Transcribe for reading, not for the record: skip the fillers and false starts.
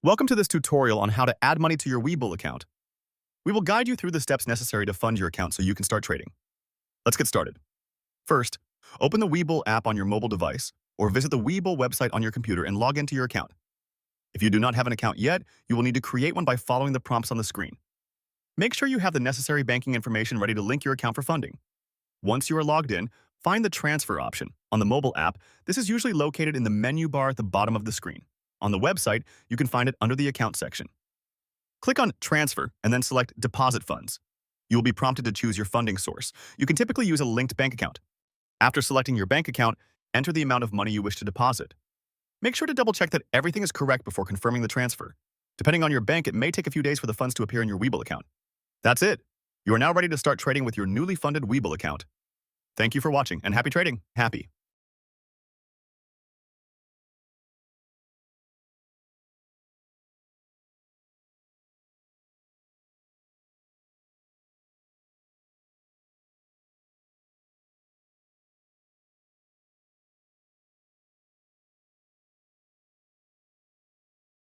Welcome to this tutorial on how to add money to your Webull account. We will guide you through the steps necessary to fund your account so you can start trading. Let's get started. First, open the Webull app on your mobile device or visit the Webull website on your computer and log into your account. If you do not have an account yet, you will need to create one by following the prompts on the screen. Make sure you have the necessary banking information ready to link your account for funding. Once you are logged in, find the transfer option. On the mobile app, this is usually located in the menu bar at the bottom of the screen. On the website, you can find it under the account section. Click on Transfer and then select Deposit Funds. You will be prompted to choose your funding source. You can typically use a linked bank account. After selecting your bank account, enter the amount of money you wish to deposit. Make sure to double-check that everything is correct before confirming the transfer. Depending on your bank, it may take a few days for the funds to appear in your Webull account. That's it. You are now ready to start trading with your newly funded Webull account. Thank you for watching and happy trading. Happy.